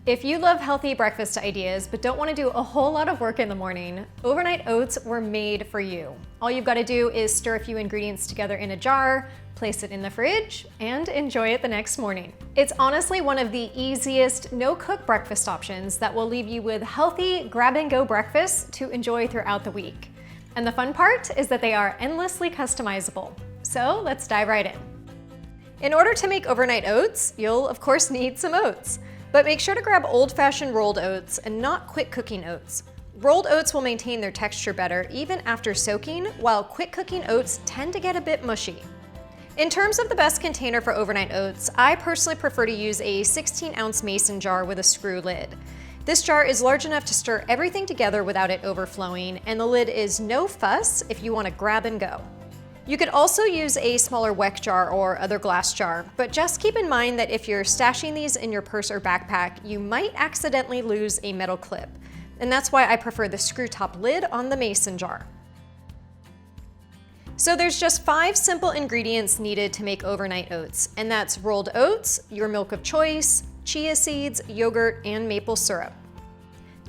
If you love healthy breakfast ideas but don't want to do a whole lot of work in the morning, overnight oats were made for you. All you've got to do is stir a few ingredients together in a jar, place it in the fridge, and enjoy it the next morning. It's honestly one of the easiest no-cook breakfast options that will leave you with healthy grab-and-go breakfasts to enjoy throughout the week. And the fun part is that they are endlessly customizable. So let's dive right in. In order to make overnight oats, you'll of course need some oats. But make sure to grab old-fashioned rolled oats and not quick cooking oats. Rolled oats will maintain their texture better even after soaking, while quick cooking oats tend to get a bit mushy. In terms of the best container for overnight oats, I personally prefer to use a 16-ounce mason jar with a screw lid. This jar is large enough to stir everything together without it overflowing, and the lid is no fuss if you want to grab and go. You could also use a smaller weck jar or other glass jar, but just keep in mind that if you're stashing these in your purse or backpack, you might accidentally lose a metal clip. And that's why I prefer the screw top lid on the mason jar. So there's just 5 simple ingredients needed to make overnight oats, and that's rolled oats, your milk of choice, chia seeds, yogurt, and maple syrup.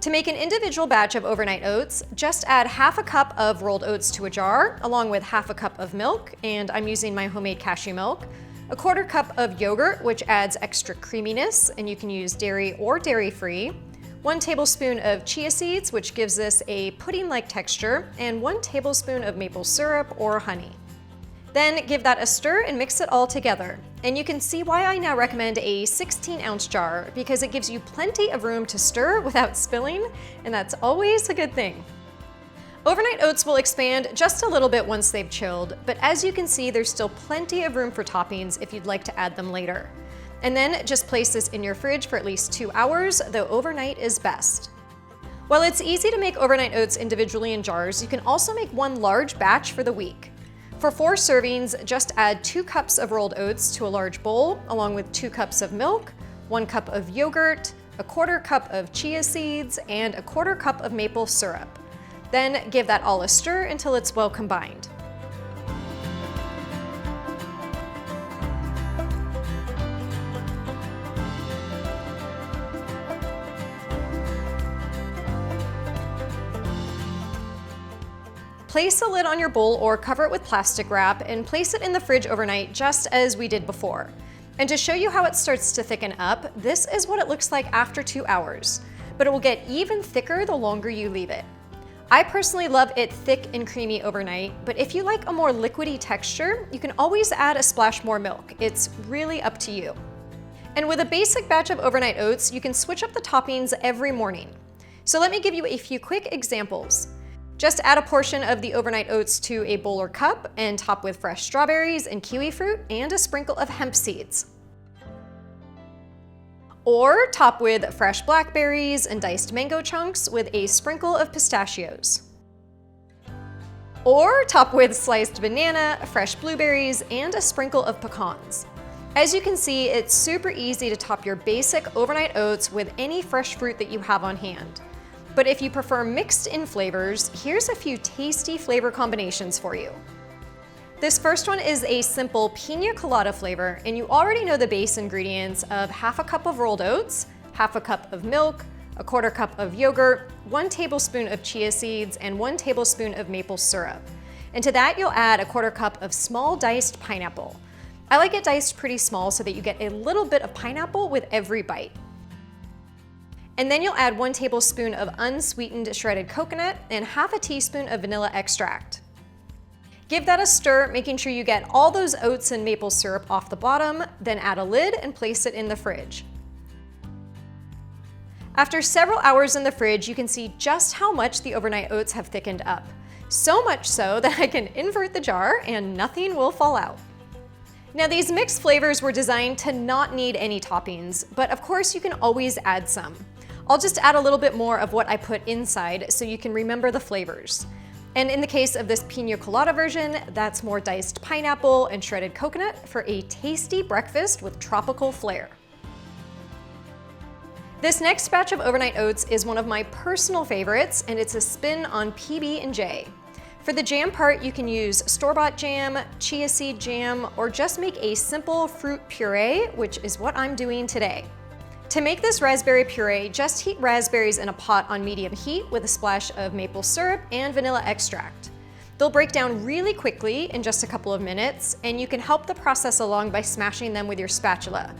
To make an individual batch of overnight oats, just add half a cup of rolled oats to a jar, along with half a cup of milk, and I'm using my homemade cashew milk, a quarter cup of yogurt, which adds extra creaminess, and you can use dairy or dairy-free, 1 tablespoon of chia seeds, which gives this a pudding-like texture, and 1 tablespoon of maple syrup or honey. Then give that a stir and mix it all together. And you can see why I now recommend a 16-ounce jar, because it gives you plenty of room to stir without spilling, and that's always a good thing. Overnight oats will expand just a little bit once they've chilled, but as you can see, there's still plenty of room for toppings if you'd like to add them later. And then just place this in your fridge for at least 2 hours, though overnight is best. While it's easy to make overnight oats individually in jars, you can also make one large batch for the week. For 4 servings, just add 2 cups of rolled oats to a large bowl, along with 2 cups of milk, 1 cup of yogurt, a quarter cup of chia seeds, and a quarter cup of maple syrup. Then give that all a stir until it's well combined. Place a lid on your bowl or cover it with plastic wrap and place it in the fridge overnight just as we did before. And to show you how it starts to thicken up, this is what it looks like after 2 hours, but it will get even thicker the longer you leave it. I personally love it thick and creamy overnight, but if you like a more liquidy texture, you can always add a splash more milk. It's really up to you. And with a basic batch of overnight oats, you can switch up the toppings every morning. So let me give you a few quick examples. Just add a portion of the overnight oats to a bowl or cup and top with fresh strawberries and kiwi fruit and a sprinkle of hemp seeds. Or top with fresh blackberries and diced mango chunks with a sprinkle of pistachios. Or top with sliced banana, fresh blueberries, and a sprinkle of pecans. As you can see, it's super easy to top your basic overnight oats with any fresh fruit that you have on hand. But if you prefer mixed in flavors, here's a few tasty flavor combinations for you. This first one is a simple Pina colada flavor, and you already know the base ingredients of half a cup of rolled oats, half a cup of milk, a quarter cup of yogurt, 1 tablespoon of chia seeds, and 1 tablespoon of maple syrup. And to that, you'll add a quarter cup of small diced pineapple. I like it diced pretty small so that you get a little bit of pineapple with every bite. And then you'll add 1 tablespoon of unsweetened shredded coconut and half a teaspoon of vanilla extract. Give that a stir, making sure you get all those oats and maple syrup off the bottom, then add a lid and place it in the fridge. After several hours in the fridge, you can see just how much the overnight oats have thickened up. So much so that I can invert the jar and nothing will fall out. Now these mixed flavors were designed to not need any toppings, but of course you can always add some. I'll just add a little bit more of what I put inside so you can remember the flavors. And in the case of this Pina colada version, that's more diced pineapple and shredded coconut for a tasty breakfast with tropical flair. This next batch of overnight oats is one of my personal favorites, and it's a spin on PB&J. For the jam part, you can use store-bought jam, chia seed jam, or just make a simple fruit puree, which is what I'm doing today. To make this raspberry puree, just heat raspberries in a pot on medium heat with a splash of maple syrup and vanilla extract. They'll break down really quickly in just a couple of minutes, and you can help the process along by smashing them with your spatula.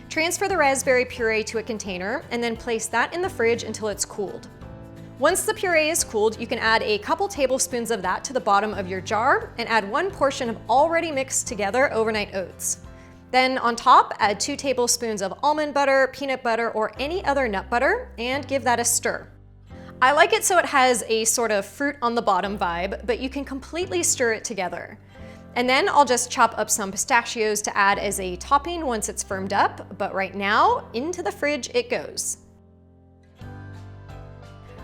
Transfer the raspberry puree to a container and then place that in the fridge until it's cooled. Once the puree is cooled, you can add a couple tablespoons of that to the bottom of your jar and add 1 portion of already mixed together overnight oats. Then on top, add 2 tablespoons of almond butter, peanut butter, or any other nut butter, and give that a stir. I like it so it has a sort of fruit on the bottom vibe, but you can completely stir it together. And then I'll just chop up some pistachios to add as a topping once it's firmed up, but right now, into the fridge it goes.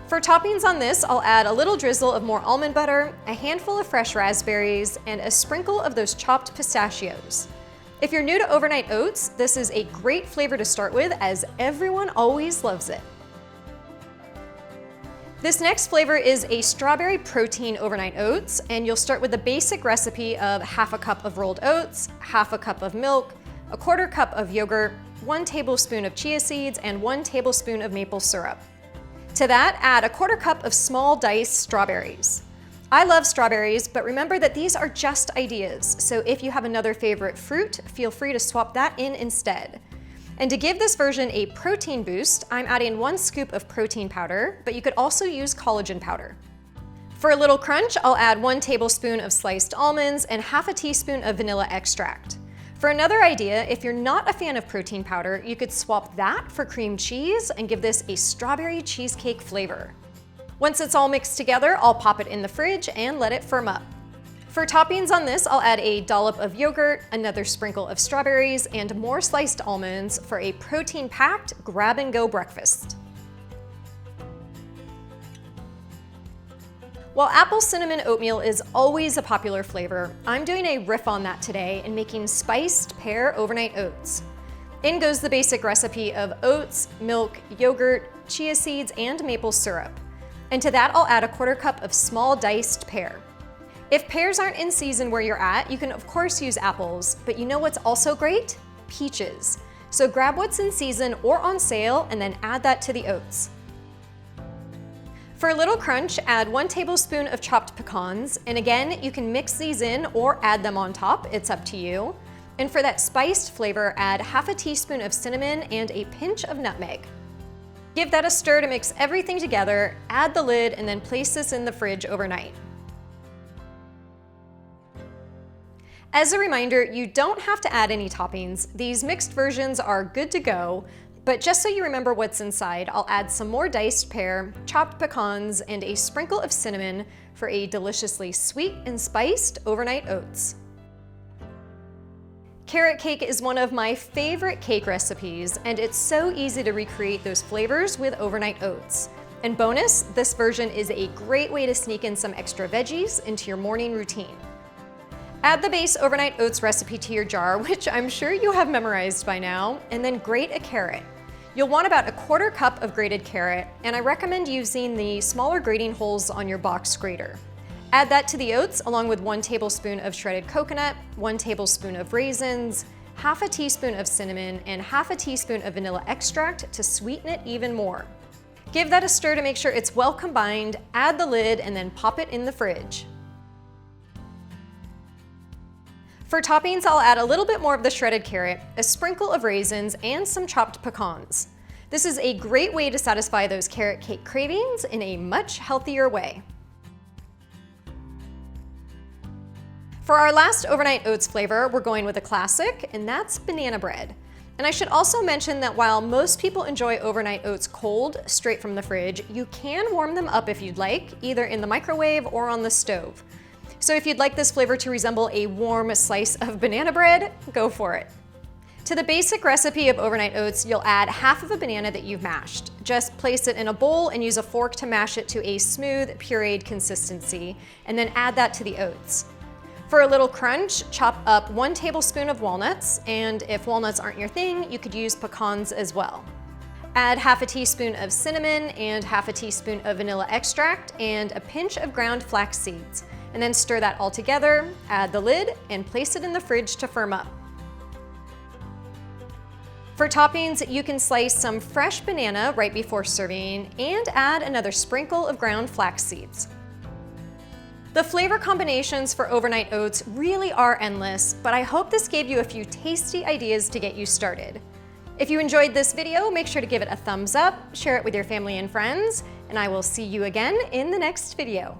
For toppings on this, I'll add a little drizzle of more almond butter, a handful of fresh raspberries, and a sprinkle of those chopped pistachios. If you're new to overnight oats, this is a great flavor to start with, as everyone always loves it. This next flavor is a strawberry protein overnight oats, and you'll start with the basic recipe of half a cup of rolled oats, half a cup of milk, a quarter cup of yogurt, 1 tablespoon of chia seeds, and 1 tablespoon of maple syrup. To that, add a quarter cup of small diced strawberries. I love strawberries, but remember that these are just ideas, so if you have another favorite fruit, feel free to swap that in instead. And to give this version a protein boost, I'm adding 1 scoop of protein powder, but you could also use collagen powder. For a little crunch, I'll add 1 tablespoon of sliced almonds and half a teaspoon of vanilla extract. For another idea, if you're not a fan of protein powder, you could swap that for cream cheese and give this a strawberry cheesecake flavor. Once it's all mixed together, I'll pop it in the fridge and let it firm up. For toppings on this, I'll add a dollop of yogurt, another sprinkle of strawberries, and more sliced almonds for a protein-packed grab-and-go breakfast. While apple cinnamon oatmeal is always a popular flavor, I'm doing a riff on that today and making spiced pear overnight oats. In goes the basic recipe of oats, milk, yogurt, chia seeds, and maple syrup. And to that, I'll add a quarter cup of small diced pear. If pears aren't in season where you're at, you can of course use apples, but you know what's also great? Peaches. So grab what's in season or on sale and then add that to the oats. For a little crunch, add 1 tablespoon of chopped pecans, and again, you can mix these in or add them on top, it's up to you. And for that spiced flavor, add half a teaspoon of cinnamon and a pinch of nutmeg. Give that a stir to mix everything together, add the lid, and then place this in the fridge overnight. As a reminder, you don't have to add any toppings. These mixed versions are good to go, but just so you remember what's inside, I'll add some more diced pear, chopped pecans, and a sprinkle of cinnamon for a deliciously sweet and spiced overnight oats. Carrot cake is one of my favorite cake recipes, and it's so easy to recreate those flavors with overnight oats. And bonus, this version is a great way to sneak in some extra veggies into your morning routine. Add the base overnight oats recipe to your jar, which I'm sure you have memorized by now, and then grate a carrot. You'll want about a quarter cup of grated carrot, and I recommend using the smaller grating holes on your box grater. Add that to the oats along with 1 tablespoon of shredded coconut, 1 tablespoon of raisins, half a teaspoon of cinnamon, and half a teaspoon of vanilla extract to sweeten it even more. Give that a stir to make sure it's well combined, add the lid, and then pop it in the fridge. For toppings, I'll add a little bit more of the shredded carrot, a sprinkle of raisins, and some chopped pecans. This is a great way to satisfy those carrot cake cravings in a much healthier way. For our last overnight oats flavor, we're going with a classic, and that's banana bread. And I should also mention that while most people enjoy overnight oats cold, straight from the fridge, you can warm them up if you'd like, either in the microwave or on the stove. So if you'd like this flavor to resemble a warm slice of banana bread, go for it. To the basic recipe of overnight oats, you'll add half of a banana that you've mashed. Just place it in a bowl and use a fork to mash it to a smooth, pureed consistency, and then add that to the oats. For a little crunch, chop up 1 tablespoon of walnuts, and if walnuts aren't your thing, you could use pecans as well. Add half a teaspoon of cinnamon and half a teaspoon of vanilla extract and a pinch of ground flax seeds, and then stir that all together, add the lid, and place it in the fridge to firm up. For toppings, you can slice some fresh banana right before serving and add another sprinkle of ground flax seeds. The flavor combinations for overnight oats really are endless, but I hope this gave you a few tasty ideas to get you started. If you enjoyed this video, make sure to give it a thumbs up, share it with your family and friends, and I will see you again in the next video.